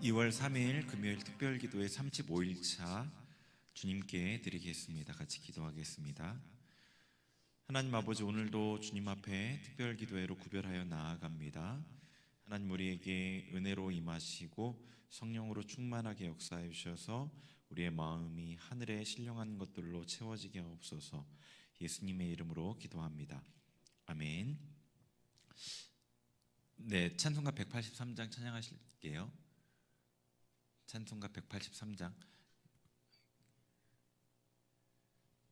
2월 3일 금요일 특별기도의 35일차 주님께 드리겠습니다. 같이 기도하겠습니다. 하나님 아버지, 오늘도 주님 앞에 특별기도회로 구별하여 나아갑니다. 하나님, 우리에게 은혜로 임하시고 성령으로 충만하게 역사해 주셔서 우리의 마음이 하늘의 신령한 것들로 채워지게 하옵소서. 예수님의 이름으로 기도합니다. 아멘. 네, 찬송가 183장 찬양하실게요. 찬송가 183장.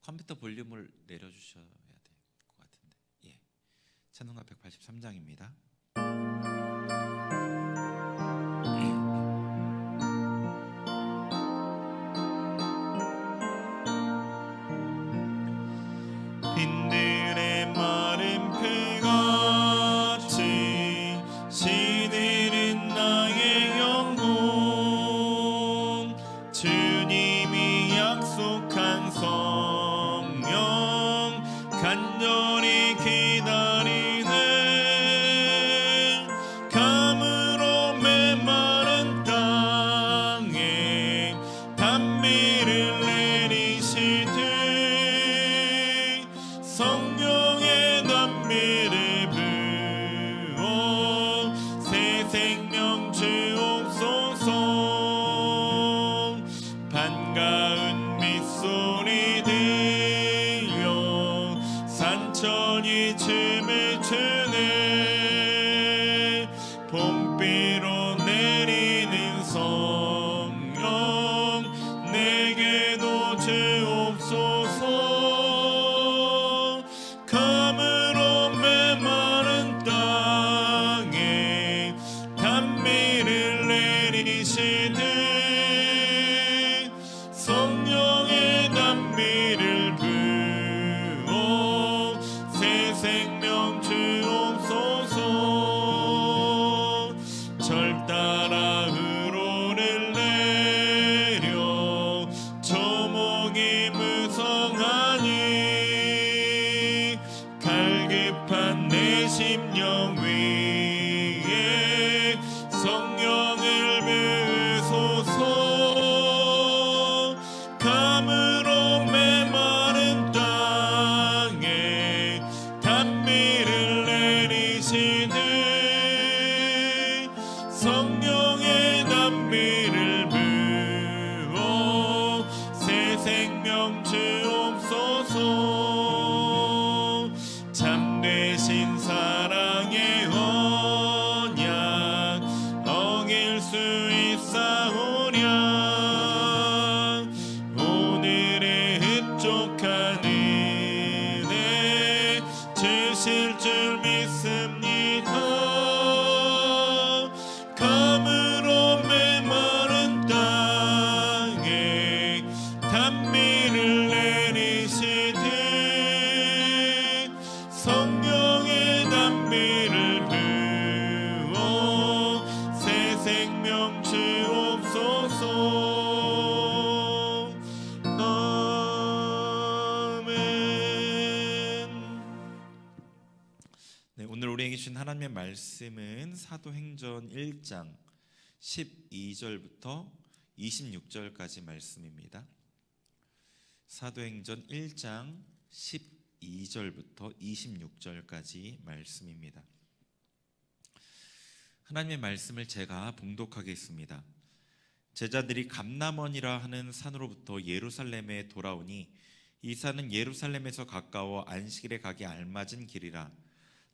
컴퓨터 볼륨을 내려주셔야 될 것 같은데. 예, 찬송가 183장입니다. 빈들의 마른 풀같이 시들은 나의 영혼, 주님이 약속한 성령 간절히 기다리네. 감으로 메마른 땅에 단비를 내리시되 성령의 단비를 부어 새 생명 주옵소서. 반가운 빗소리 들려 산천이 춤을 추네. 봄비로 내리는 성령 내게도 주옵소서. 감으로 메마른 땅에 단비를 내리시되 성령의 단비를 부어 새 생명 주옵소서. 절 따라 우로를 내려 조목이 무성하니 갈급한 내 심령 위에 성령을 부으소서. 감으로 메마른 땅에 단비를 내리시되 성령의 단비를 부어 새 생명 주옵소서. 참되신 사랑의 언약 어길 수 있사오랴. 오늘의 흡족한 은혜 주실 줄 믿습니다. 감으로 메마른 땅에 단비를 내리시되 성령의 단비를 부어 새 생명 주옵소서. 아멘. 네, 오늘 우리에게 주신 하나님의 말씀은 사도행전 1장 12절부터 26절까지 말씀입니다. 사도행전 1장 12절부터 26절까지 말씀입니다. 하나님의 말씀을 제가 봉독하겠습니다. 제자들이 감람원이라 하는 산으로부터 예루살렘에 돌아오니 이 산은 예루살렘에서 가까워 안식일에 가기 알맞은 길이라.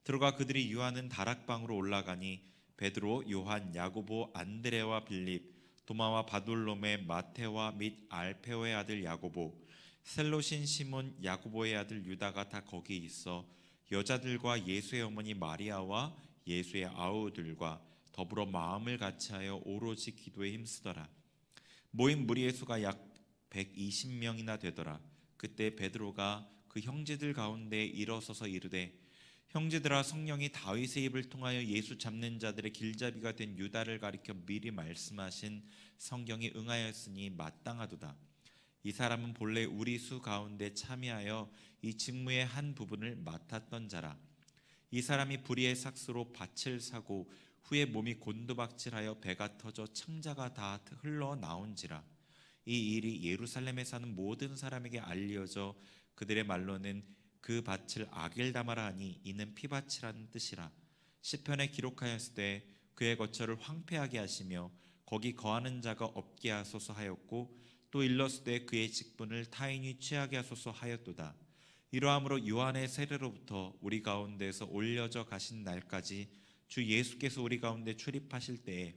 들어가 그들이 유하는 다락방으로 올라가니 베드로, 요한, 야고보, 안드레와 빌립, 도마와 바돌로메, 마테와 및 알페오의 아들 야고보, 셀롯인 시몬, 야고보의 아들 유다가 다 거기 있어 여자들과 예수의 어머니 마리아와 예수의 아우들과 더불어 마음을 같이하여 오로지 기도에 힘쓰더라. 모인 무리의 수가 약 120명이나 되더라. 그때 베드로가 그 형제들 가운데 일어서서 이르되, 형제들아, 성령이 다윗의 입을 통하여 예수 잡는 자들의 길잡이가 된 유다를 가리켜 미리 말씀하신 성경이 응하였으니 마땅하도다. 이 사람은 본래 우리 수 가운데 참여하여 이 직무의 한 부분을 맡았던 자라. 이 사람이 불의의 삭스로 밭을 사고 후에 몸이 곤두박질하여 배가 터져 창자가 다 흘러나온지라. 이 일이 예루살렘에 사는 모든 사람에게 알려져 그들의 말로는 그 밭을 아겔다마라 하니 이는 피밭이라는 뜻이라. 시편에 기록하였을 때 그의 거처를 황폐하게 하시며 거기 거하는 자가 없게 하소서 하였고 또 일렀을 때 그의 직분을 타인이 취하게 하소서 하였도다. 이러함으로 요한의 세례로부터 우리 가운데서 올려져 가신 날까지 주 예수께서 우리 가운데 출입하실 때에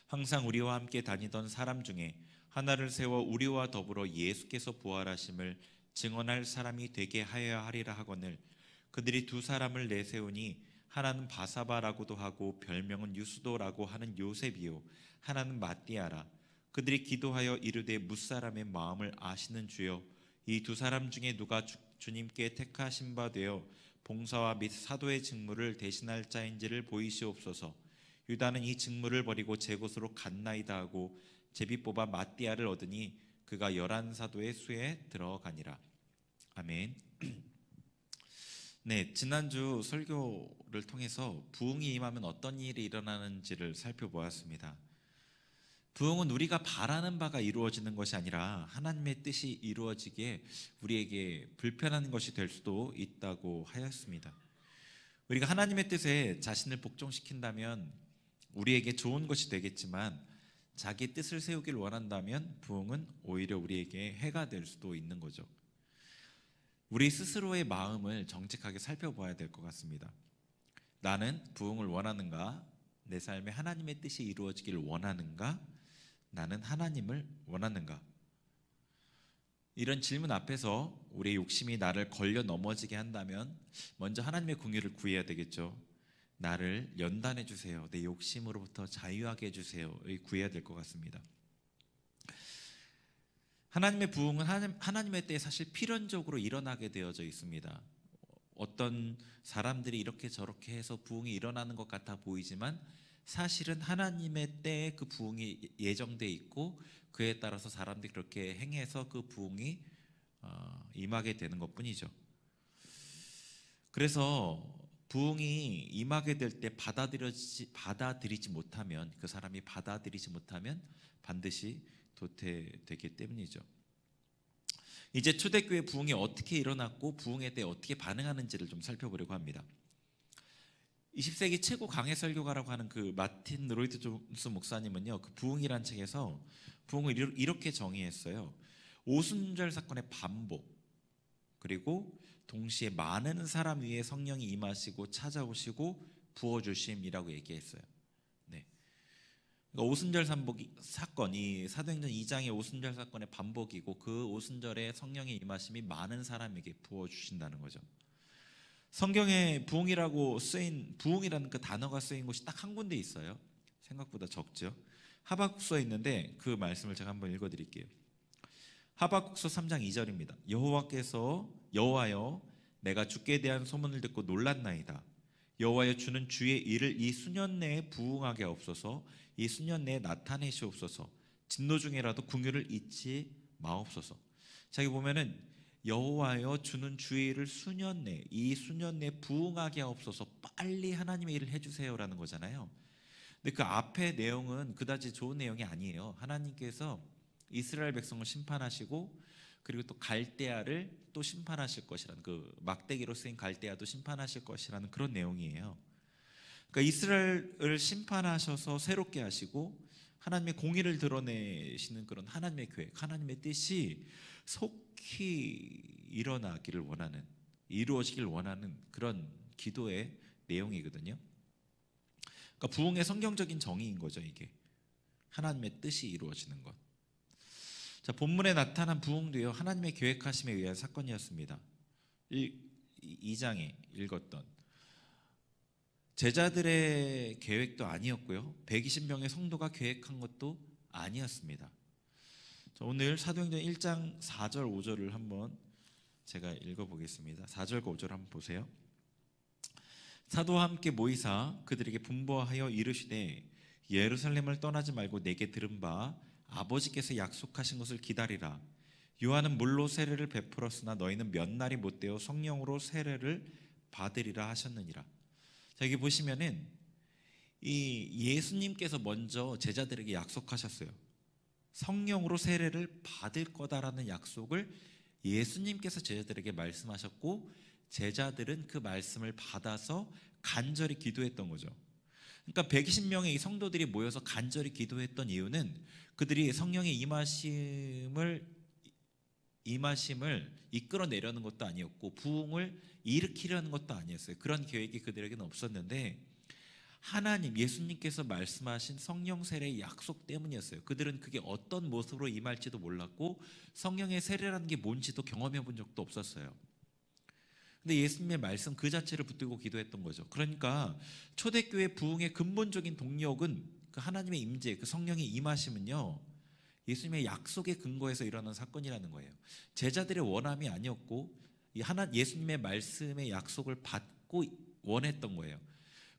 항상 우리와 함께 다니던 사람 중에 하나를 세워 우리와 더불어 예수께서 부활하심을 증언할 사람이 되게 하여야 하리라 하거늘 그들이 두 사람을 내세우니 하나는 바사바라고도 하고 별명은 유수도라고 하는 요셉이요 하나는 마띠아라. 그들이 기도하여 이르되 무사람의 마음을 아시는 주여 이 두 사람 중에 누가 주님께 택하신 바 되어 봉사와 및 사도의 직무를 대신할 자인지를 보이시옵소서. 유다는 이 직무를 버리고 제 곳으로 갔나이다 하고 제비 뽑아 마띠아를 얻으니 그가 11사도의 수에 들어가니라. 아멘. 네, 지난주 설교를 통해서 부흥이 임하면 어떤 일이 일어나는지를 살펴보았습니다. 부흥은 우리가 바라는 바가 이루어지는 것이 아니라 하나님의 뜻이 이루어지기에 우리에게 불편한 것이 될 수도 있다고 하였습니다. 우리가 하나님의 뜻에 자신을 복종시킨다면 우리에게 좋은 것이 되겠지만 자기 뜻을 세우길 원한다면 부흥은 오히려 우리에게 해가 될 수도 있는 거죠. 우리 스스로의 마음을 정직하게 살펴봐야 될 것 같습니다. 나는 부흥을 원하는가? 내 삶에 하나님의 뜻이 이루어지기를 원하는가? 나는 하나님을 원하는가? 이런 질문 앞에서 우리의 욕심이 나를 걸려 넘어지게 한다면 먼저 하나님의 긍휼을 구해야 되겠죠. 나를 연단해 주세요. 내 욕심으로부터 자유하게 해주세요. 구해야 될 것 같습니다. 하나님의 부흥은 하나님의 때에 사실 필연적으로 일어나게 되어져 있습니다. 어떤 사람들이 이렇게 저렇게 해서 부흥이 일어나는 것 같아 보이지만 사실은 하나님의 때에 그 부흥이 예정돼 있고 그에 따라서 사람들이 그렇게 행해서 그 부흥이 임하게 되는 것뿐이죠. 그래서 부흥이 임하게 될 때 받아들이지 못하면 그 사람이 받아들이지 못하면 반드시 도태되기 때문이죠. 이제 초대교회 부흥이 어떻게 일어났고 부흥에 대해 어떻게 반응하는지를 좀 살펴보려고 합니다. 20세기 최고 강해 설교가라고 하는 그 마틴 로이드 존스 목사님은요, 그 부흥이란 책에서 부흥을 이렇게 정의했어요. 오순절 사건의 반복, 그리고 동시에 많은 사람 위에 성령이 임하시고 찾아오시고 부어주심이라고 얘기했어요. 네. 그러니까 오순절 사건이 사도행전 2장의 오순절 사건의 반복이고 그 오순절에 성령의 임하심이 많은 사람에게 부어주신다는 거죠. 성경에 부흥이라는 그 단어가 쓰인 곳이 딱 한 군데 있어요. 생각보다 적죠. 하박국서에 있는데 그 말씀을 제가 한번 읽어드릴게요. 하박국서 3장 2절입니다. 여호와여 내가 주께 대한 소문을 듣고 놀랐나이다. 여호와여 주는 주의 일을 이 수년 내에 부흥하게 하옵소서. 이 수년 내에 나타내시옵소서. 진노 중에라도 긍휼을 잊지 마옵소서. 자, 여기 보면은 여호와여 주는 주의 일을 이 수년 내에 부흥하게 하옵소서. 빨리 하나님의 일을 해주세요라는 거잖아요. 근데 그 앞의 내용은 그다지 좋은 내용이 아니에요. 하나님께서 이스라엘 백성을 심판하시고 그리고 또 갈대아를 또 심판하실 것이라는, 그 막대기로 쓰인 갈대아도 심판하실 것이라는 그런 내용이에요. 그러니까 이스라엘을 심판하셔서 새롭게 하시고 하나님의 공의를 드러내시는 그런 하나님의 계획, 하나님의 뜻이 속히 이루어지길 원하는 그런 기도의 내용이거든요. 그러니까 부흥의 성경적인 정의인 거죠, 이게. 하나님의 뜻이 이루어지는 것. 자, 본문에 나타난 부흥도요, 하나님의 계획하심에 의한 사건이었습니다. 2장에 읽었던 제자들의 계획도 아니었고요, 120명의 성도가 계획한 것도 아니었습니다. 자, 오늘 사도행전 1장 4절 5절을 한번 제가 읽어보겠습니다. 4절과 5절 한번 보세요. 사도와 함께 모이사 그들에게 분부하여 이르시되 예루살렘을 떠나지 말고 내게 들은 바 아버지께서 약속하신 것을 기다리라. 요한은 물로 세례를 베풀었으나 너희는 몇 날이 못되어 성령으로 세례를 받으리라 하셨느니라. 자, 여기 보시면은 이 예수님께서 먼저 제자들에게 약속하셨어요. 성령으로 세례를 받을 거다라는 약속을 예수님께서 제자들에게 말씀하셨고, 제자들은 그 말씀을 받아서 간절히 기도했던 거죠. 그러니까 120명의 이 성도들이 모여서 간절히 기도했던 이유는 그들이 성령의 임하심을 이끌어내려는 것도 아니었고, 부흥을 일으키려는 것도 아니었어요. 그런 계획이 그들에게는 없었는데, 하나님, 예수님께서 말씀하신 성령 세례의 약속 때문이었어요. 그들은 그게 어떤 모습으로 임할지도 몰랐고, 성령의 세례라는 게 뭔지도 경험해 본 적도 없었어요. 근데 예수님의 말씀 그 자체를 붙들고 기도했던 거죠. 그러니까 초대교회 부흥의 근본적인 동력은 그 하나님의 임재, 그 성령의 임하심은요, 예수님의 약속에 근거해서 일어난 사건이라는 거예요. 제자들의 원함이 아니었고, 예수님의 말씀의 약속을 받고 원했던 거예요.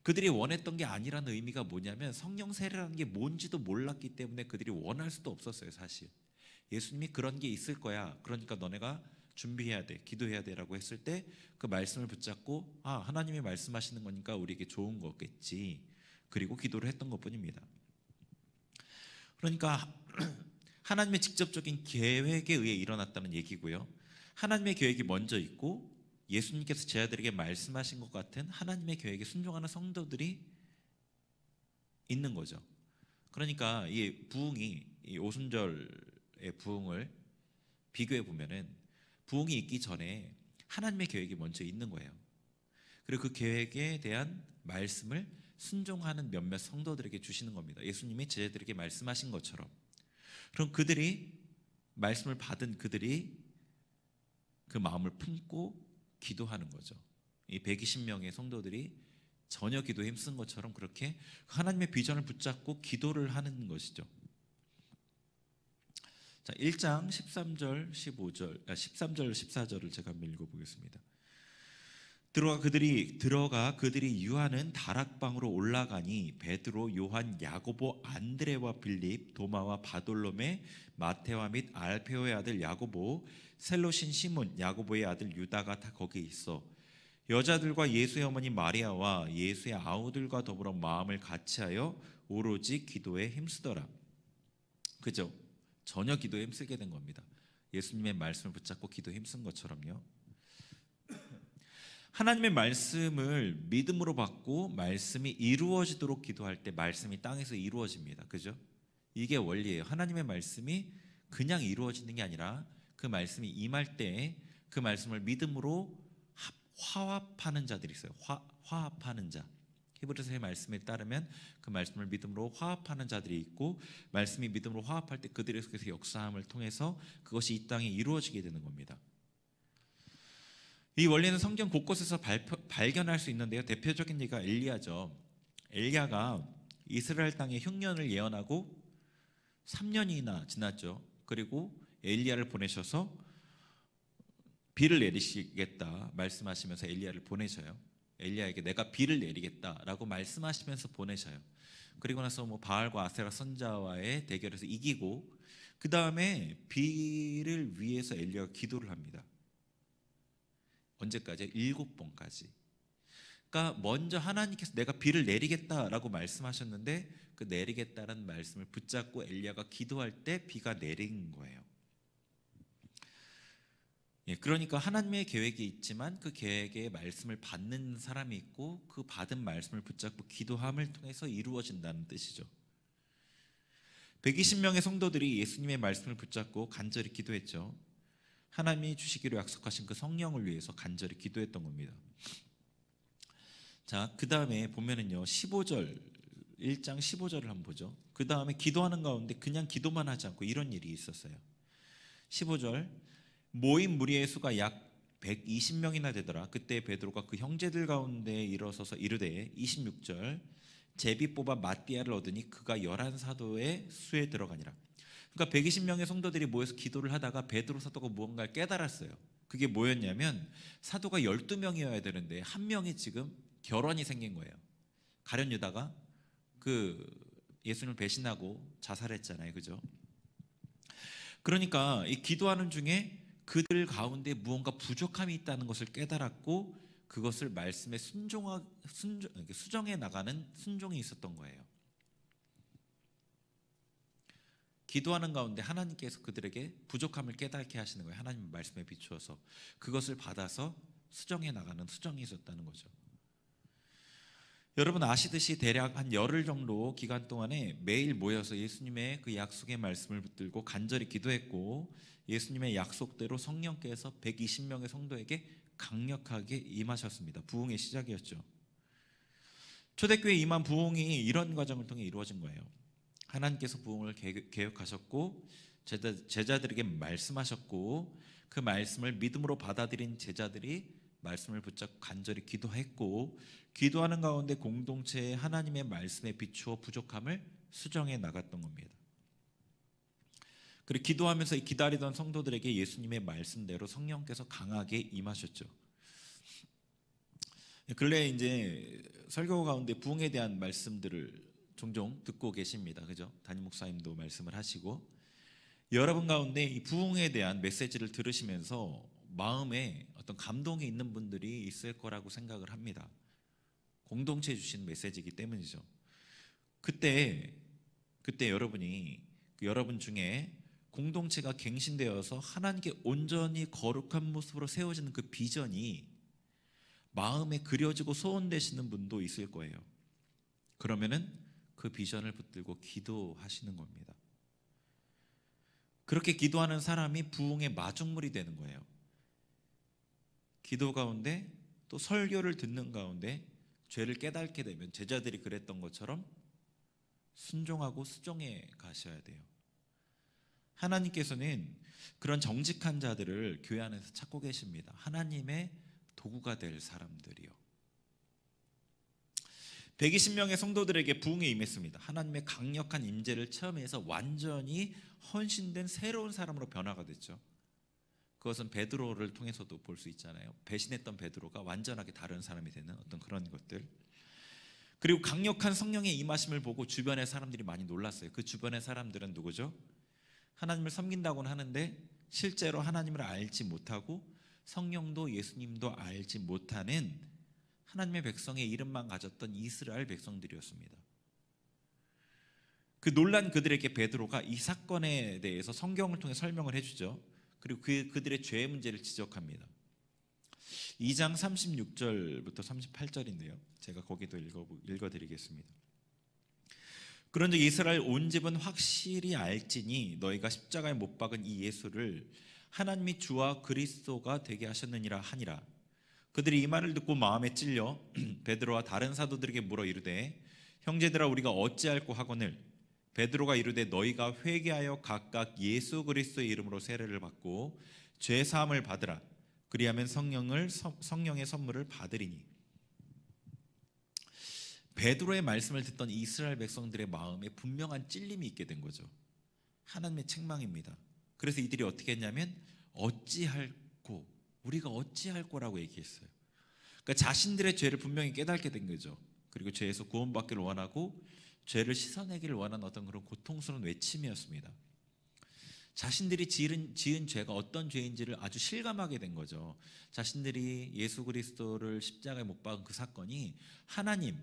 그들이 원했던 게 아니라는 의미가 뭐냐면, 성령 세례라는 게 뭔지도 몰랐기 때문에 그들이 원할 수도 없었어요. 사실 예수님이 그런 게 있을 거야, 그러니까 너네가 준비해야 돼, 기도해야 돼라고 했을 때 그 말씀을 붙잡고, 하나님이 말씀하시는 거니까 우리에게 좋은 거겠지, 그리고 기도를 했던 것뿐입니다. 그러니까 하나님의 직접적인 계획에 의해 일어났다는 얘기고요. 하나님의 계획이 먼저 있고, 예수님께서 제자들에게 말씀하신 것 같은 하나님의 계획에 순종하는 성도들이 있는 거죠. 그러니까 이 부흥이, 이 오순절의 부흥을 비교해 보면은, 부흥이 있기 전에 하나님의 계획이 먼저 있는 거예요. 그리고 그 계획에 대한 말씀을 순종하는 몇몇 성도들에게 주시는 겁니다. 예수님이 제자들에게 말씀하신 것처럼. 그럼 그들이 말씀을 받은 그들이 그 마음을 품고 기도하는 거죠. 이 120명의 성도들이 전혀 기도에 힘쓴 것처럼 그렇게 하나님의 비전을 붙잡고 기도를 하는 것이죠. 자, 1장 13절 14절을 제가 한번 읽어보겠습니다. 들어가 그들이 유하는 다락방으로 올라가니 베드로, 요한, 야고보, 안드레와 빌립, 도마와 바돌로메, 마테와 및 알페오의 아들 야고보, 셀로신 시몬, 야고보의 아들 유다가 다 거기 있어 여자들과 예수의 어머니 마리아와 예수의 아우들과 더불어 마음을 같이하여 오로지 기도에 힘쓰더라. 그죠? 전혀 기도에 힘쓰게 된 겁니다. 예수님의 말씀을 붙잡고 기도에 힘쓴 것처럼요. 하나님의 말씀을 믿음으로 받고 말씀이 이루어지도록 기도할 때 말씀이 땅에서 이루어집니다. 그죠? 이게 원리예요. 하나님의 말씀이 그냥 이루어지는 게 아니라 그 말씀이 임할 때 그 말씀을 믿음으로 화합하는 자들이 있어요. 화합하는 자. 히브리서의 말씀에 따르면 그 말씀을 믿음으로 화합하는 자들이 있고, 말씀이 믿음으로 화합할 때 그들의 속에서 역사함을 통해서 그것이 이 땅에 이루어지게 되는 겁니다. 이 원리는 성경 곳곳에서 발견할 수 있는데요. 대표적인 예가 엘리야죠. 엘리야가 이스라엘 땅의 흉년을 예언하고 3년이나 지났죠. 그리고 엘리야를 보내셔서 비를 내리시겠다 말씀하시면서 엘리야를 보내셔요. 엘리야에게 내가 비를 내리겠다라고 말씀하시면서 보내셔요. 그리고 나서 바알과 아세라 선자와의 대결에서 이기고, 그 다음에 비를 위해서 엘리야가 기도를 합니다. 언제까지? 7번까지. 그러니까 먼저 하나님께서 내가 비를 내리겠다라고 말씀하셨는데, 그 내리겠다라는 말씀을 붙잡고 엘리야가 기도할 때 비가 내린 거예요. 그러니까 하나님의 계획이 있지만 그 계획의 말씀을 받는 사람이 있고, 그 받은 말씀을 붙잡고 기도함을 통해서 이루어진다는 뜻이죠. 120명의 성도들이 예수님의 말씀을 붙잡고 간절히 기도했죠. 하나님이 주시기로 약속하신 그 성령을 위해서 간절히 기도했던 겁니다. 자, 그 다음에 보면은요, 1장 15절을 한번 보죠. 그 다음에 기도하는 가운데 그냥 기도만 하지 않고 이런 일이 있었어요. 15절, 모인 무리의 수가 약 120명이나 되더라. 그때 베드로가 그 형제들 가운데 일어서서 이르되, 26절, 제비 뽑아 마띠아를 얻으니 그가 11사도의 수에 들어가니라. 그러니까 120명의 성도들이 모여서 기도를 하다가 베드로 사도가 무언가를 깨달았어요. 그게 뭐였냐면, 사도가 12명이어야 되는데 한 명이 지금 결혼이 생긴 거예요. 가룟 유다가 그 예수님을 배신하고 자살했잖아요. 그죠? 그러니까 이 기도하는 중에 그들 가운데 무언가 부족함이 있다는 것을 깨달았고, 그것을 말씀에 수정해 나가는 순종이 있었던 거예요. 기도하는 가운데 하나님께서 그들에게 부족함을 깨닫게 하시는 거예요. 하나님 말씀에 비추어서 그것을 받아서 수정해 나가는 수정이 있었다는 거죠. 여러분 아시듯이 대략 한 열흘 정도 기간 동안에 매일 모여서 예수님의 그 약속의 말씀을 붙들고 간절히 기도했고, 예수님의 약속대로 성령께서 120명의 성도에게 강력하게 임하셨습니다. 부흥의 시작이었죠. 초대교회에 임한 부흥이 이런 과정을 통해 이루어진 거예요. 하나님께서 부흥을 계획하셨고 제자들에게 말씀하셨고, 그 말씀을 믿음으로 받아들인 제자들이 말씀을 붙잡고 간절히 기도했고, 기도하는 가운데 공동체에 하나님의 말씀에 비추어 부족함을 수정해 나갔던 겁니다. 그리고 기도하면서 기다리던 성도들에게 예수님의 말씀대로 성령께서 강하게 임하셨죠. 근래 이제 설교 가운데 부흥에 대한 말씀들을 종종 듣고 계십니다. 그죠? 담임 목사님도 말씀을 하시고, 여러분 가운데 이 부흥에 대한 메시지를 들으시면서 마음에 어떤 감동이 있는 분들이 있을 거라고 생각을 합니다. 공동체에 주신 메시지이기 때문이죠. 그때 여러분이 여러분 중에 공동체가 갱신되어서 하나님께 온전히 거룩한 모습으로 세워지는 그 비전이 마음에 그려지고 소원되시는 분도 있을 거예요. 그러면은 그 비전을 붙들고 기도하시는 겁니다. 그렇게 기도하는 사람이 부흥의 마중물이 되는 거예요. 기도 가운데 또 설교를 듣는 가운데 죄를 깨닫게 되면 제자들이 그랬던 것처럼 순종하고 수정해 가셔야 돼요. 하나님께서는 그런 정직한 자들을 교회 안에서 찾고 계십니다. 하나님의 도구가 될 사람들이요. 120명의 성도들에게 부흥이 임했습니다. 하나님의 강력한 임재를 체험해서 완전히 헌신된 새로운 사람으로 변화가 됐죠. 그것은 베드로를 통해서도 볼 수 있잖아요. 배신했던 베드로가 완전하게 다른 사람이 되는 어떤 그런 것들. 그리고 강력한 성령의 임하심을 보고 주변의 사람들이 많이 놀랐어요. 그 주변의 사람들은 누구죠? 하나님을 섬긴다고는 하는데 실제로 하나님을 알지 못하고 성령도 예수님도 알지 못하는 하나님의 백성의 이름만 가졌던 이스라엘 백성들이었습니다. 그 놀란 그들에게 베드로가 이 사건에 대해서 성경을 통해 설명을 해주죠. 그리고 그들의 죄의 문제를 지적합니다. 2장 36절부터 38절인데요. 제가 거기도 읽어드리겠습니다. 그런즉 이스라엘 온 집은 확실히 알지니 너희가 십자가에 못 박은 이 예수를 하나님이 주와 그리스도가 되게 하셨느니라 하니라. 그들이 이 말을 듣고 마음에 찔려 베드로와 다른 사도들에게 물어 이르되 형제들아 우리가 어찌할꼬 하거늘. 베드로가 이르되 너희가 회개하여 각각 예수 그리스도의 이름으로 세례를 받고 죄 사함을 받으라. 그리하면 성령의 선물을 받으리니. 베드로의 말씀을 듣던 이스라엘 백성들의 마음에 분명한 찔림이 있게 된 거죠. 하나님의 책망입니다. 그래서 이들이 어떻게 했냐면 어찌할꼬, 우리가 어찌할꼬라고 얘기했어요. 그러니까 자신들의 죄를 분명히 깨닫게 된 거죠. 그리고 죄에서 구원받기를 원하고 죄를 씻어내기를 원하는 어떤 그런 고통스러운 외침이었습니다. 자신들이 지은 죄가 어떤 죄인지를 아주 실감하게 된 거죠. 자신들이 예수 그리스도를 십자가에 못 박은 그 사건이 하나님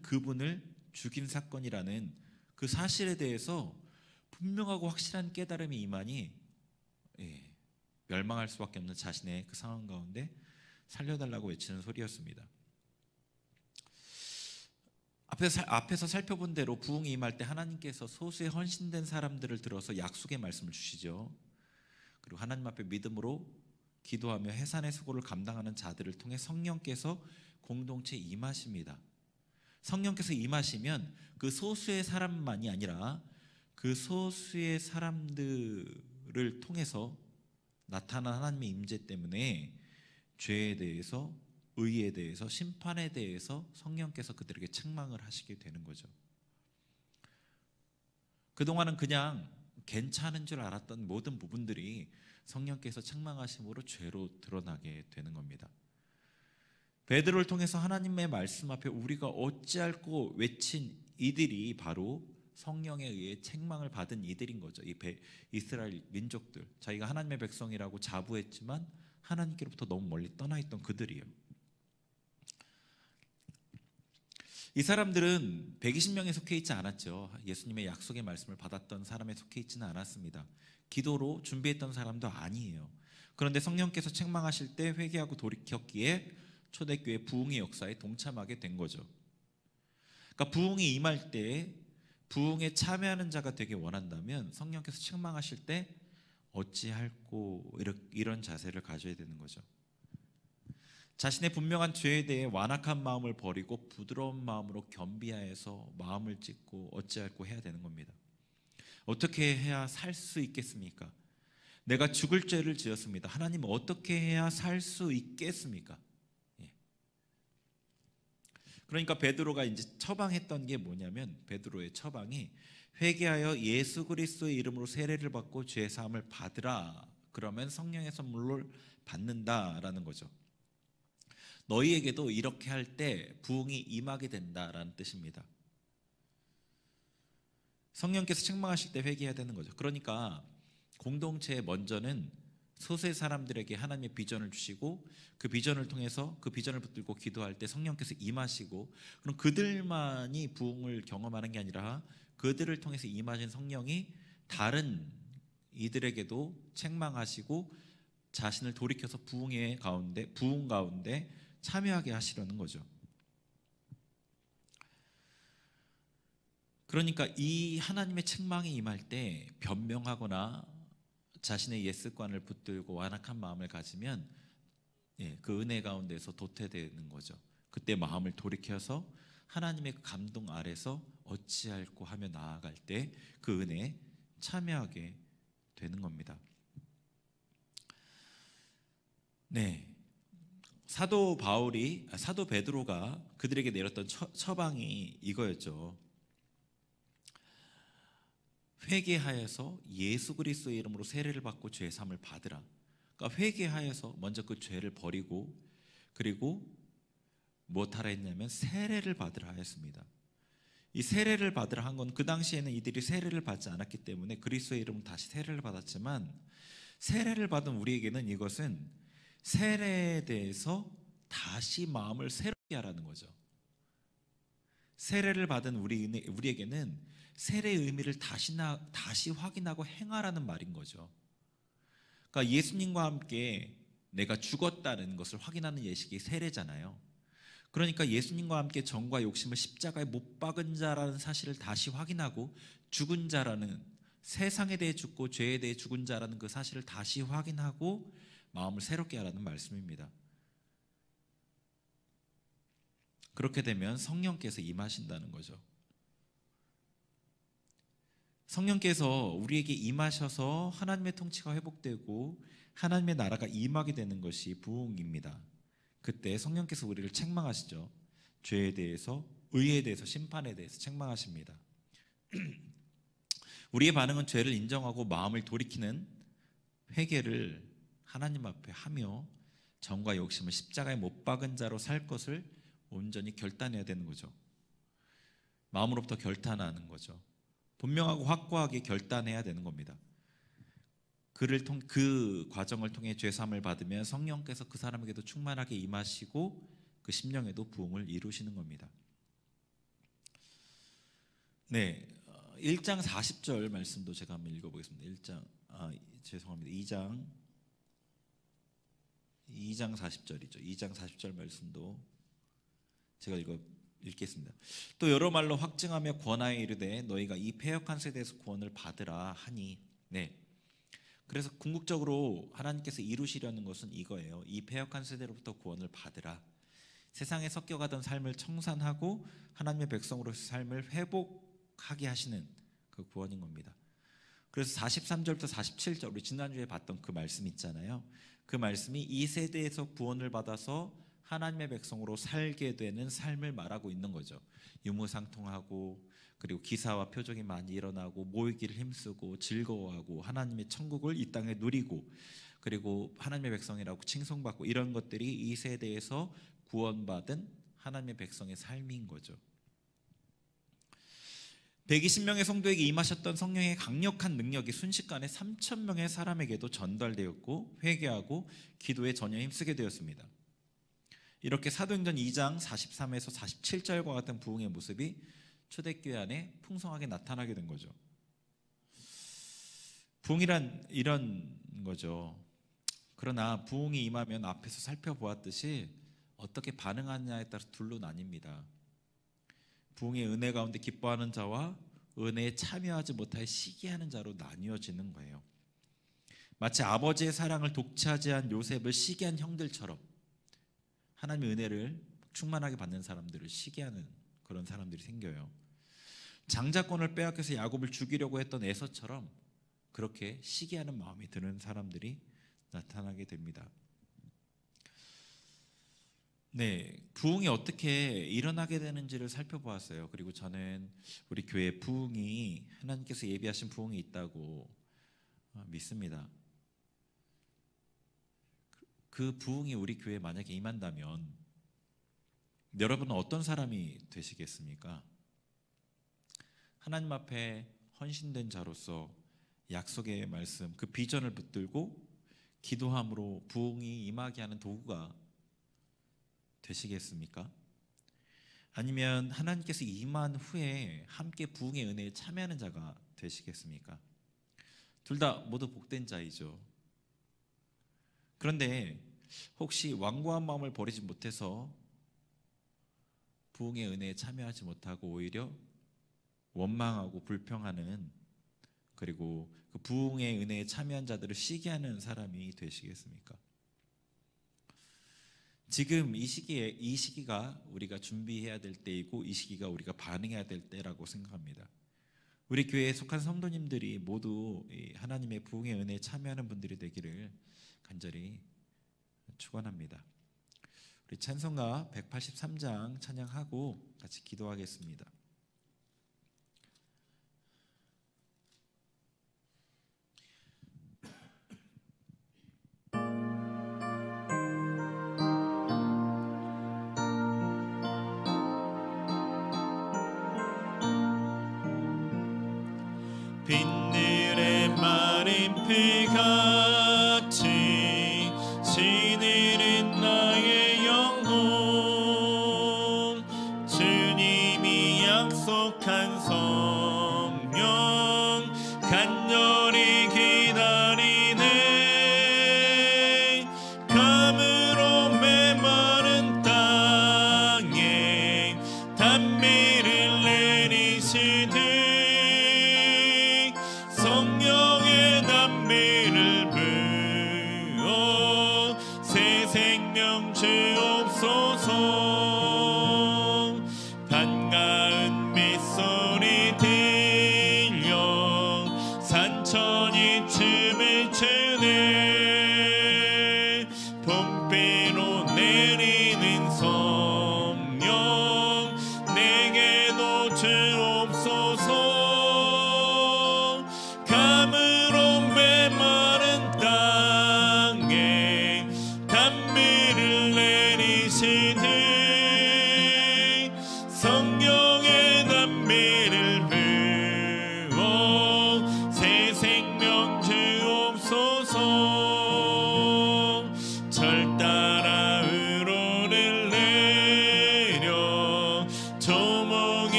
그분을 죽인 사건이라는 그 사실에 대해서 분명하고 확실한 깨달음이 임하니 멸망할 수밖에 없는 자신의 그 상황 가운데 살려달라고 외치는 소리였습니다. 앞에서 살펴본 대로 부흥이 임할 때 하나님께서 소수의 헌신된 사람들을 들어서 약속의 말씀을 주시죠. 그리고 하나님 앞에 믿음으로 기도하며 해산의 수고를 감당하는 자들을 통해 성령께서 공동체에 임하십니다. 성령께서 임하시면 그 소수의 사람만이 아니라 그 소수의 사람들을 통해서 나타난 하나님의 임재 때문에 죄에 대해서, 의에 대해서, 심판에 대해서 성령께서 그들에게 책망을 하시게 되는 거죠. 그동안은 그냥 괜찮은 줄 알았던 모든 부분들이 성령께서 책망하심으로 죄로 드러나게 되는 겁니다. 베드로를 통해서 하나님의 말씀 앞에 우리가 어찌할꼬 외친 이들이 바로 성령에 의해 책망을 받은 이들인 거죠. 이 이스라엘 민족들, 자기가 하나님의 백성이라고 자부했지만 하나님께로부터 너무 멀리 떠나 있던 그들이에요. 이 사람들은 120명에 속해 있지 않았죠. 예수님의 약속의 말씀을 받았던 사람에 속해 있지는 않았습니다. 기도로 준비했던 사람도 아니에요. 그런데 성령께서 책망하실 때 회개하고 돌이켰기에 초대교회 부흥의 역사에 동참하게 된 거죠. 그러니까 부흥이 임할 때 부흥에 참여하는 자가 되게 원한다면 성령께서 책망하실 때 어찌할꼬 이런 자세를 가져야 되는 거죠. 자신의 분명한 죄에 대해 완악한 마음을 버리고 부드러운 마음으로 겸비하여서 마음을 찢고 어찌할꼬 해야 되는 겁니다. 어떻게 해야 살 수 있겠습니까? 내가 죽을 죄를 지었습니다. 하나님 어떻게 해야 살 수 있겠습니까? 그러니까 베드로가 이제 처방했던 게 뭐냐면, 베드로의 처방이 회개하여 예수 그리스도의 이름으로 세례를 받고 죄 사함을 받으라. 그러면 성령의 선물을 받는다라는 거죠. 너희에게도 이렇게 할 때 부흥이 임하게 된다라는 뜻입니다. 성령께서 책망하실 때 회개해야 되는 거죠. 그러니까 공동체의 먼저는 소수의 사람들에게 하나님의 비전을 주시고 그 비전을 통해서 그 비전을 붙들고 기도할 때 성령께서 임하시고, 그럼 그들만이 부흥을 경험하는 게 아니라 그들을 통해서 임하신 성령이 다른 이들에게도 책망하시고 자신을 돌이켜서 부흥 가운데 참여하게 하시려는 거죠. 그러니까 이 하나님의 책망이 임할 때 변명하거나 자신의 옛 습관을 붙들고 완악한 마음을 가지면 그 은혜 가운데서 도태되는 거죠. 그때 마음을 돌이켜서 하나님의 감동 아래서 어찌할꼬 하며 나아갈 때 그 은혜에 참여하게 되는 겁니다. 사도 베드로가 그들에게 내렸던 처방이 이거였죠. 회개하여서 예수 그리스도의 이름으로 세례를 받고 죄 사함을 받으라. 그러니까 회개하여서 먼저 그 죄를 버리고, 그리고 무엇하라 했냐면 세례를 받으라 하였습니다. 이 세례를 받으라 한 건 그 당시에는 이들이 세례를 받지 않았기 때문에 그리스도의 이름으로 다시 세례를 받았지만, 세례를 받은 우리에게는 이것은 세례에 대해서 다시 마음을 새롭게 하라는 거죠. 세례를 받은 우리에게는 세례의 의미를 다시 확인하고 행하라는 말인 거죠. 그러니까 예수님과 함께 내가 죽었다는 것을 확인하는 예식이 세례잖아요. 그러니까 예수님과 함께 정과 욕심을 십자가에 못 박은 자라는 사실을 다시 확인하고, 죽은 자라는, 세상에 대해 죽고 죄에 대해 죽은 자라는 그 사실을 다시 확인하고 마음을 새롭게 하라는 말씀입니다. 그렇게 되면 성령께서 임하신다는 거죠. 성령께서 우리에게 임하셔서 하나님의 통치가 회복되고 하나님의 나라가 임하게 되는 것이 부흥입니다. 그때 성령께서 우리를 책망하시죠. 죄에 대해서, 의에 대해서, 심판에 대해서 책망하십니다. 우리의 반응은 죄를 인정하고 마음을 돌이키는 회개를 하나님 앞에 하며 정과 욕심을 십자가에 못 박은 자로 살 것을 온전히 결단해야 되는 거죠. 마음으로부터 결단하는 거죠. 분명하고 확고하게 결단해야 되는 겁니다. 그 과정을 통해 죄사함을 받으면 성령께서 그 사람에게도 충만하게 임하시고 그 심령에도 부흥을 이루시는 겁니다. 1장 40절 말씀도 제가 한번 읽어보겠습니다. 2장 40절이죠. 2장 40절 말씀도 제가 읽겠습니다. 또 여러 말로 확증하며 권하여 이르되 너희가 이 패역한 세대에서 구원을 받으라 하니. 그래서 궁극적으로 하나님께서 이루시려는 것은 이거예요. 이 패역한 세대로부터 구원을 받으라. 세상에 섞여가던 삶을 청산하고 하나님의 백성으로서 삶을 회복하게 하시는 그 구원인 겁니다. 그래서 43절부터 47절, 우리 지난주에 봤던 그 말씀 있잖아요. 그 말씀이 이 세대에서 구원을 받아서 하나님의 백성으로 살게 되는 삶을 말하고 있는 거죠. 유무상통하고, 그리고 기사와 표적이 많이 일어나고, 모이기를 힘쓰고 즐거워하고 하나님의 천국을 이 땅에 누리고, 그리고 하나님의 백성이라고 칭송받고, 이런 것들이 이 세대에서 구원받은 하나님의 백성의 삶인 거죠. 120명의 성도에게 임하셨던 성령의 강력한 능력이 순식간에 3,000명의 사람에게도 전달되었고 회개하고 기도에 전혀 힘쓰게 되었습니다. 이렇게 사도행전 2장 43에서 47절과 같은 부흥의 모습이 초대교회 안에 풍성하게 나타나게 된 거죠. 부흥이란 이런 거죠. 그러나 부흥이 임하면 앞에서 살펴보았듯이 어떻게 반응하느냐에 따라서 둘로 나뉩니다. 부흥의 은혜 가운데 기뻐하는 자와 은혜에 참여하지 못하여 시기하는 자로 나뉘어지는 거예요. 마치 아버지의 사랑을 독차지한 요셉을 시기한 형들처럼 하나님의 은혜를 충만하게 받는 사람들을 시기하는 그런 사람들이 생겨요. 장자권을 빼앗겨서 야곱을 죽이려고 했던 에서처럼 그렇게 시기하는 마음이 드는 사람들이 나타나게 됩니다. 네, 부흥이 어떻게 일어나게 되는지를 살펴보았어요. 그리고 저는 우리 교회 부흥이 하나님께서 예비하신 부흥이 있다고 믿습니다. 그 부흥이 우리 교회에 만약에 임한다면 여러분은 어떤 사람이 되시겠습니까? 하나님 앞에 헌신된 자로서 약속의 말씀, 그 비전을 붙들고 기도함으로 부흥이 임하게 하는 도구가 되시겠습니까? 아니면 하나님께서 임한 후에 함께 부흥의 은혜에 참여하는 자가 되시겠습니까? 둘 다 모두 복된 자이죠. 그런데 혹시 완고한 마음을 버리지 못해서 부흥의 은혜에 참여하지 못하고 오히려 원망하고 불평하는, 그리고 그 부흥의 은혜에 참여한 자들을 시기하는 사람이 되시겠습니까? 지금 이 시기가 우리가 준비해야 될 때이고 이 시기가 우리가 반응해야 될 때라고 생각합니다. 우리 교회에 속한 성도님들이 모두 하나님의 부흥의 은혜에 참여하는 분들이 되기를 간절히 축원합니다. 우리 찬송가 183장 찬양하고 같이 기도하겠습니다. 빈들의 마른 피같이 시들은 나의 영혼, 주님이 약속한 성령 간절히 기다리네. 감으로 메마른 땅에 단비를 내리시듯 성령의 단비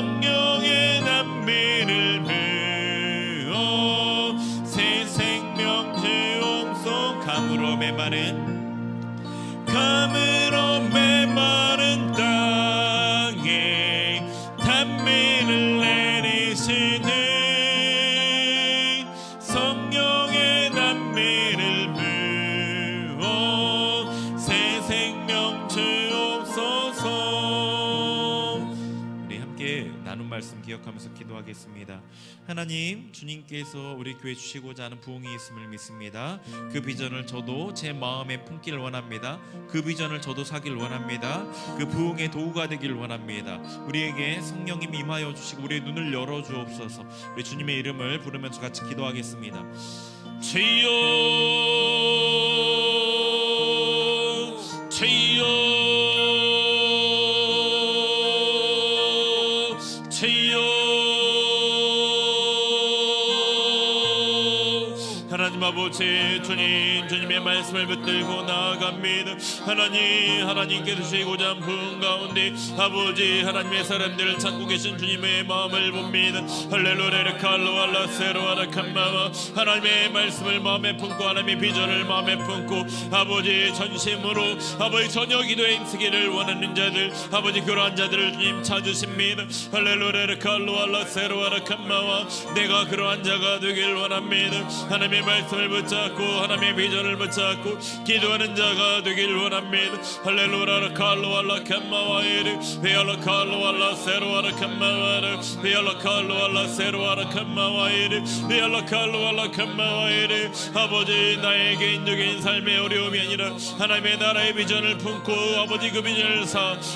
성령의 단미를 부어 새 생명 주옵소. 감으로 메마른 땅에 단미를 내리시는 성령의 단미를 부어 새 생명 주옵소서. 우리 함께 나눈 말씀 기억하면서 기도하겠습니다. 하나님, 주님께서 우리 교회 주시고자 하는 부흥이 있음을 믿습니다. 그 비전을 저도 제 마음에 품기를 원합니다. 그 비전을 저도 사길 원합니다. 그 부흥의 도구가 되길 원합니다. 우리에게 성령님 임하여 주시고 우리의 눈을 열어 주옵소서. 우리 주님의 이름을 부르면서 같이 기도하겠습니다. 주여 주여 주여. 하나님 아버지, 주님의 말씀을 붙들고 나아갑니다. 하나님께서 주시고자 한 부흥 가운데 아버지 하나님의 사람들을 찾고 계신 주님의 마음을 봅니다. 할렐루야 칼로알라 세로아라 칸마와 하나님의 말씀을 마음에 품고 하나님의 비전을 마음에 품고 아버지 전심으로 아버지 저녁 기도에 힘쓰기를 원하는 자들, 아버지 그러한 자들을 주님 찾으십니다. 할렐루야 칼로알라 세로아라 칸마와 내가 그러한 자가 되길 원합니다. 하나님의 말씀을 붙잡고 하나님의 비전을 붙잡고 기도하는 자가 되길 원합니다. 할렐루야 칼로알라 칸마와이르 베알라 칼로알라 세로아라 칸마와르 베알라 칼로알라 세로아라 칸마와이르 베알라 칼로알라 칸마와이르. 아버지 나의 개인적인 삶의 어려움이 아니라 하나님의 나라의 비전을 품고 아버지 그 비전을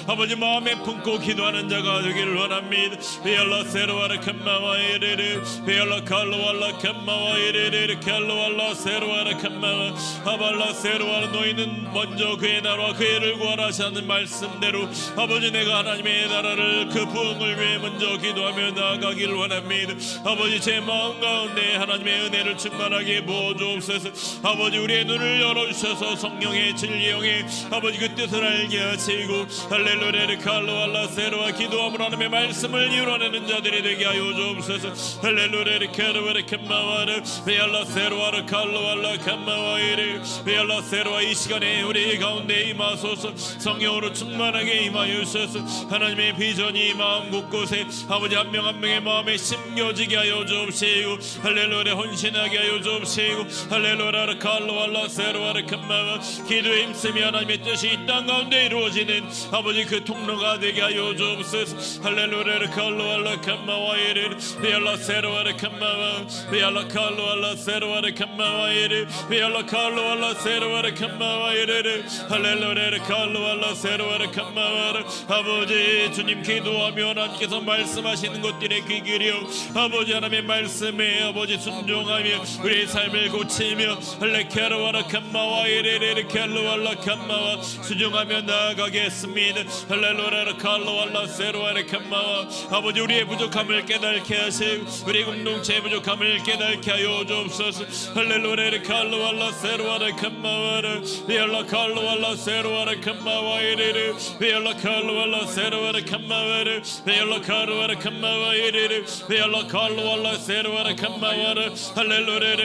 아버지 마음에 품고 기도하는 자가 되길 원합니다. 베알라 세로아라 칸마와이르 베알라 칼로알라 칸마와이르 칼로알라 세로아라 칸마와 아발라 세로아라. 너희는 먼저 그의 나라와 그의 일을 구하라 하시는 말씀대로 아버지 내가 하나님의 나라를 그 부흥을 위해 먼저 기도하며 나아가길 원합니다. 아버지 제 마음 가운데 하나님의 은혜를 충만하게 부어주옵소서. 아버지 우리의 눈을 열어주셔서 성령의 진리의 영의 아버지 그 뜻을 알게 하시고 할렐루야 칼로알라 세로아 기도함으로 하나님의 말씀을 이루어내는 자들이 되게 하여 주옵소서. 할렐루야 카르바르 칸마와르 베알라 세로아르 칼로알라 칸마와이르 베알라 세로아. 이 시간에 우리 가운데 임하소서. 성령으로 충만하게 임하여 주셔서 하나님의 비전이 마음 곳곳에 아버지 한 명 한 명의 마음에 심겨지게 하여 주옵시고 할렐루야 헌신하게 하여 주옵시고 할렐루야 칼로알라 세로아르 칸마와 기도에 힘쓰며 하나님의 뜻이 이 땅 가운데 이루어지는 아버지 그 통로가 되게 하여 주옵소서. 할렐루야 칼로알라 칸마와이르 베알라 세로아르 칸마와 베알라 칼로알라 세로아르 칸마와이르 베알라 칼로알라 세로아르 칸마와이르 할렐루야 칼로알라 세로아르 칸마와르. 아버지 주님 기도하며 하나님께서 말씀하시는 것들에 귀 기울여 아버지 하나님의 말씀에 아버지 순종하며 우리의 삶을 고치며 할레케로아라 칸마와이르 켈로알라 칸마와 순종하며 나아가겠습니다. 할렐루야 칼로알라 세로아르 칸마와 아버지 우리의 부족함을 깨닫게 하시고 우리 공동체의 부족함을 깨닫게 하여 주옵소서. 할렐루야 칼로알라 세로아르 칸마와르 베알라 칼로알라 세로아르 칸마와이르 베알라 칼로알라 세로아르 칸마와르 베알라 칼로알라 칸마와이르 베알라 칼로알라 세로아르 칸마와르 할렐루야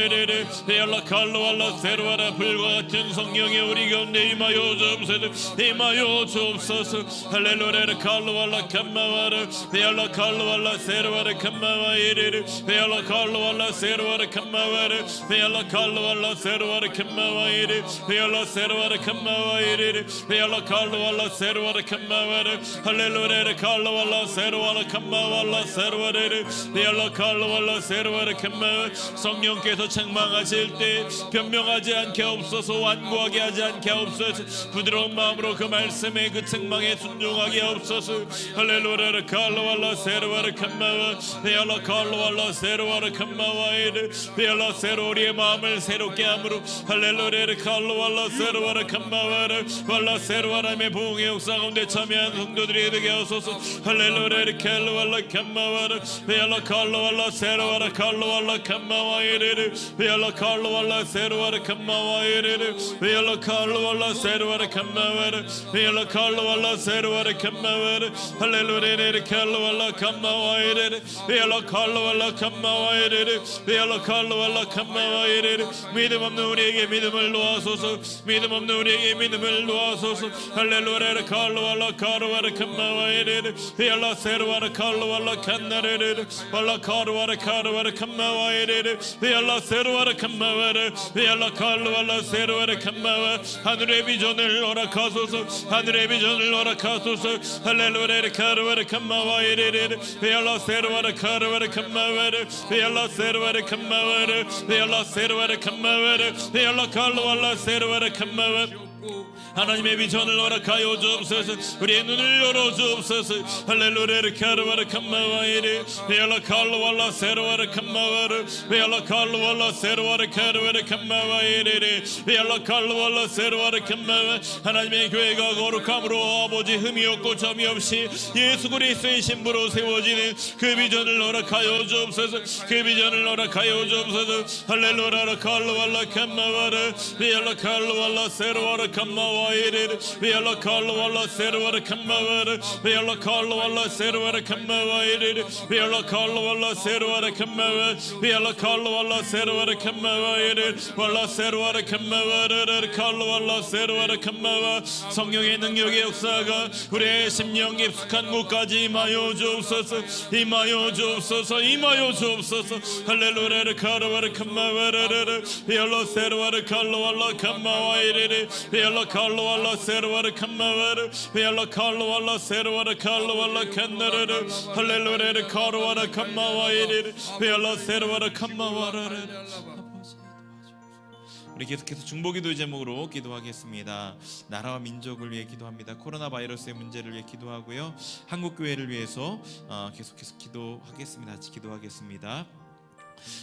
베알라 칼로알라 세로아르. 불과 같은 성령의 우리 가운데 임하여 주옵소서. 임하여 주옵소서. 할렐루야 칼로알라 칸마와르 베알라 칼로알라 세로아르 칸마와이르 베알라 칼로알라 세로아르 칸마와르 베알라 칼로알라 세로아르 칸마와이르 베알라 세로아르 칸마와이르 베알라 칼로알라 세로아르 칸마와르 할렐루야 칼로알라 세로아르 칸마와라 세로아르 베알라 칼로알라 세로아르 칸마와. 성령께서 책망하실 때 변명하지 않게 없어서 완고하게 하지 않게 없어서 부드러운 마음으로 그 말씀에 그 책망에 순종하게 없어서. 할렐루야 칼로알라 세로아르 칸마와 베알라 칼로알라 세로아르 칸마와이르 베알라 세로 말씀으로 우리의 마음을 새롭게 함으로 할렐루야 칼로왈라 세르와라 캄마와라 왈라 세르와라의 부흥의 역사 가운데 참여한 성도들이 되게 하소서. 할렐루야 켈로왈라 캄마와라 베알라 칼로왈라 세르와라 칼로왈라 캄마와이르 베알라 칼로왈라 세르와라 캄마와이르 베알라 칼로왈라 세르와라 캄마와라 베알라 칼로왈라 세르와라 캄마와라 할렐루야 켈로왈라 캄마와이르 베알라 칼로왈라 캄마와이르 베알라 칼로왈라 캄마와이르 믿음 없는 우리에게 믿음을 놓아소서. 믿음 없는 우리에게 믿음을 놓아소서. 할렐루야 칼로왈라 카르와라 캄마와이르 베알라 세르와라 칼로왈라 칸나르르 발라 카르와라 카르와라 캄마와이르 베알라 세르와라 캄마와르 베알라 칼로왈라 세르와라 캄마와 하늘의 비전을 허락하소서. 하늘의 비전을 허락하소서. 할렐루야 카르와라 캄마와이르 베알라 세르와라 카르와라 캄마와르 베알라 세르와라 캄마와르 베알라 세르와라 캄마와르 베알라 칼로왈라 세르와라 캄마와 하나님의 비전을 허락하여 주옵소서. 우리의 눈을 열어 주옵소서. 할렐루야 카르와라 캄마와이르 베알라 칼로왈라 세르와라 캄마와르 베알라 칼로왈라 세르와라 카르와라 캄마와이르 베알라 칼로왈라 세르와라 캄마와 하나님의 교회가 거룩함으로 아버지 흠이 없고 점이 없이 예수 그리스도의 신부로 세워지는 그 비전을 허락하여 주옵소서. 그 비전을 허락하여 주옵소서. 할렐루야 칼로왈라 캄마와르 베알라 칼로왈라 세르와라 캄마와 베알라 칼로왈라 세르와라 캄마와르 베알라 칼로왈라 세르와라 캄마와이르 베알라 칼로왈라 세르와라 캄마와 베알라 칼로왈라 세르와라 캄마와이르 발라 세르와라 캄마와르 칼로왈라 세르와라 캄마와 성령의 능력의 역사가 우리의 심령 깊숙한 곳까지 임하여 주옵소서. 임하여 주옵소서. 임하여 주옵소서. 할렐루야 카르와라 캄마와르 베알라 세르와라 칼로왈라 캄마와이르 베알라 칼로왈라 세르와라 캄마와르 베알라 칼로왈라 세르와라 칼로왈라 칸나르르 할렐루야 카르와라 캄마와이르 베알라 세르와라 캄마와르. 우리 계속해서 중보기도의 제목으로 기도하겠습니다. 나라와 민족을 위해 기도합니다. 코로나 바이러스의 문제를 위해 기도하고요. 한국 교회를 위해서 계속해서 기도하겠습니다. 같이 기도하겠습니다.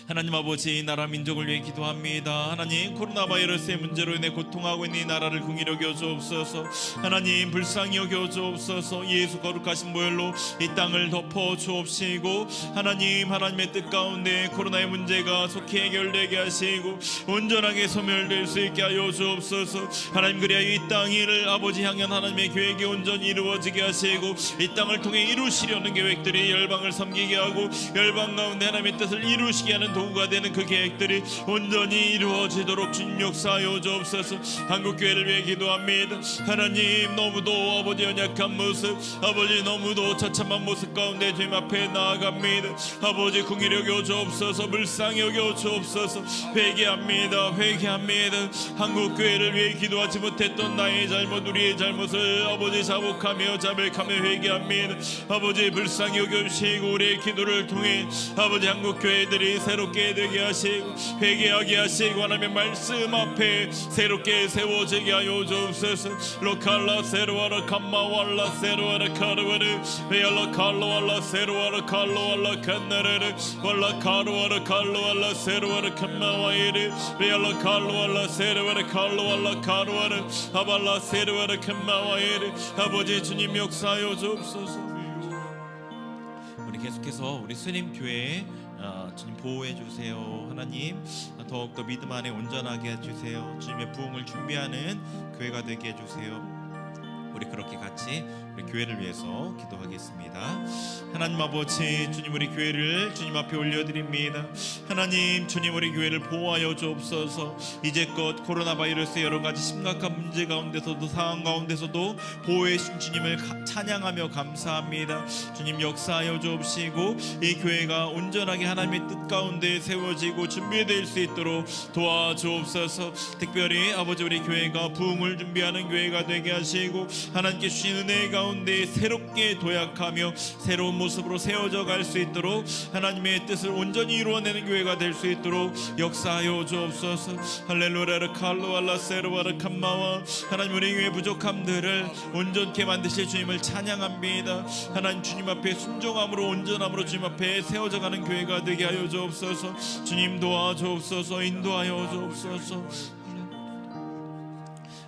하나님 아버지, 나라 민족을 위해 기도합니다. 하나님, 코로나 바이러스의 문제로 인해 고통하고 있는 이 나라를 긍휼히 여겨 주옵소서. 하나님, 불쌍히 여겨 주옵소서. 예수 거룩하신 보혈로 이 땅을 덮어 주옵시고, 하나님의 뜻 가운데 코로나의 문제가 속히 해결되게 하시고 온전하게 소멸될 수 있게 하여 주옵소서. 하나님, 그래야 이 땅을 아버지 향한 하나님의 계획이 온전히 이루어지게 하시고 이 땅을 통해 이루시려는 계획들이 열방을 섬기게 하고 열방 가운데 하나님의 뜻을 이루시게 하는 도구가 되는 그 계획들이 온전히 이루어지도록 주님 역사하여 주옵소서. 한국교회를 위해 기도합니다. 하나님, 너무도 아버지 연약한 모습, 아버지 너무도 처참한 모습 가운데 주님 앞에 나아갑니다. 아버지 긍휼히 여겨 주옵소서. 불쌍히 여겨 주옵소서. 회개합니다. 회개합니다. 한국교회를 위해 기도하지 못했던 나의 잘못, 우리의 잘못을 아버지 자복하며 자백하며 회개합니다. 아버지 불쌍히 여겨주시고 우리의 기도를 통해 아버지 한국교회들이 새롭게 되게 하시고 회개하게 하시고 하나님의 말씀 앞에 새롭게 세워지게 하여 주옵소서. 로칼라 세르와라 캄마왈라 세르와라 카르와르 베알라 칼로왈라 세르와라 칼로왈라 칸나르르 왈라 카르와라 칼로왈라 세르와라 캄마와이르 베알라 칼로왈라 세르와라 칼로왈라 카르와르 아발라 세르와라 캄마와이르. 아버지 주님 역사하여 주옵소서. 우리 계속해서 우리 스님 교회 주님 보호해 주세요. 하나님, 더욱더 믿음 안에 온전하게 해주세요. 주님의 부흥을 준비하는 교회가 되게 해주세요. 우리 그렇게 같이 우리 교회를 위해서 기도하겠습니다. 하나님 아버지, 주님 우리 교회를 주님 앞에 올려드립니다. 하나님, 주님 우리 교회를 보호하여 주옵소서. 이제껏 코로나 바이러스의 여러 가지 심각한 문제 가운데서도 상황 가운데서도 보호해 주신 주님을 찬양하며 감사합니다. 주님 역사하여 주옵시고 이 교회가 온전하게 하나님의 뜻 가운데 세워지고 준비될 수 있도록 도와주옵소서. 특별히 아버지, 우리 교회가 부흥을 준비하는 교회가 되게 하시고 하나님께 주신 은혜 가운데 새롭게 도약하며 새로운 모습으로 세워져 갈 수 있도록 하나님의 뜻을 온전히 이루어내는 교회 교회가 될 수 있도록 역사하여 주옵소서. 할렐루야 칼로 알라세르와르 캄마와 하나님 우리 교회 부족함들을 온전케 만드실 주님을 찬양합니다. 하나님 주님 앞에 순종함으로 온전함으로 주님 앞에 세워져가는 교회가 되게 하여 주옵소서. 주님 도와주옵소서. 인도하여 주옵소서.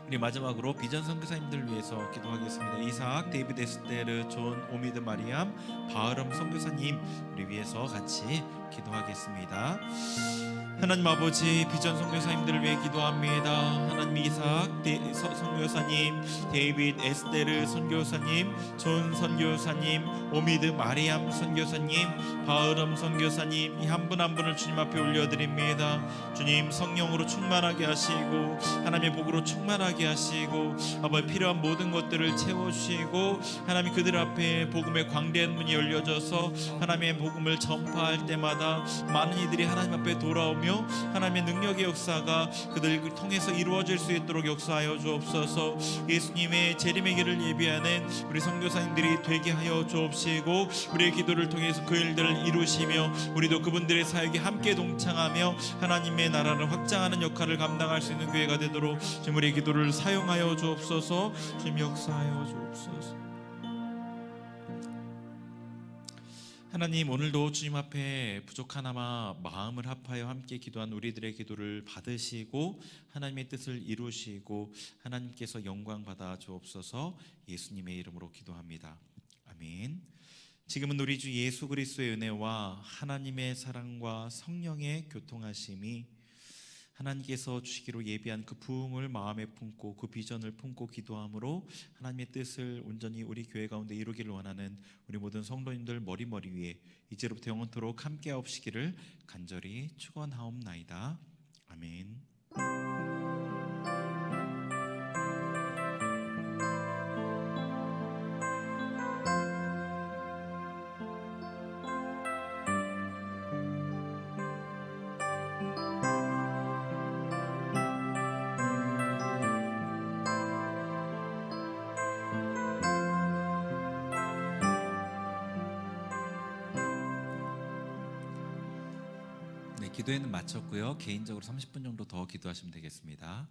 우리 마지막으로 비전 선교사님들 위해서 기도하겠습니다. 이삭, 데이비드 에스테르, 존, 오미드 마리암, 바흐름 선교사님 우리 위해서 같이 기도하겠습니다. 하나님 아버지, 비전 선교사님들을 위해 기도합니다. 하나님 이삭 선교사님, 데이비드 에스테르 선교사님, 존 선교사님, 오미드 마리암 선교사님, 바흐름 선교사님 이 한 분 한 분을 주님 앞에 올려드립니다. 주님 성령으로 충만하게 하시고 하나님의 복으로 충만하게 하시고 아버지 필요한 모든 것들을 채워주시고 하나님 그들 앞에 복음의 광대한 문이 열려져서 하나님의 복음을 전파할 때마다 많은 이들이 하나님 앞에 돌아오며 하나님의 능력의 역사가 그들을 통해서 이루어질 수 있도록 역사하여 주옵소서. 예수님의 재림의 길을 예비하는 우리 선교사님들이 되게 하여 주옵시고 우리의 기도를 통해서 그 일들을 이루시며 우리도 그분들의 사역에 함께 동참하며 하나님의 나라를 확장하는 역할을 감당할 수 있는 교회가 되도록 주님 우리의 기도를 사용하여 주옵소서. 주님 역사하여 주옵소서. 하나님 오늘도 주님 앞에 부족하나마 마음을 합하여 함께 기도한 우리들의 기도를 받으시고 하나님의 뜻을 이루시고 하나님께서 영광 받아 주옵소서. 예수님의 이름으로 기도합니다. 아멘. 지금은 우리 주 예수 그리스도의 은혜와 하나님의 사랑과 성령의 교통하심이 하나님께서 주시기로 예비한 그 부흥을 마음에 품고 그 비전을 품고 기도함으로 하나님의 뜻을 온전히 우리 교회 가운데 이루기를 원하는 우리 모든 성도님들 머리 위에 이제로부터 영원토록 함께 하옵시기를 간절히 축원하옵나이다. 아멘. 기도회는 마쳤고요. 개인적으로 30분 정도 더 기도하시면 되겠습니다.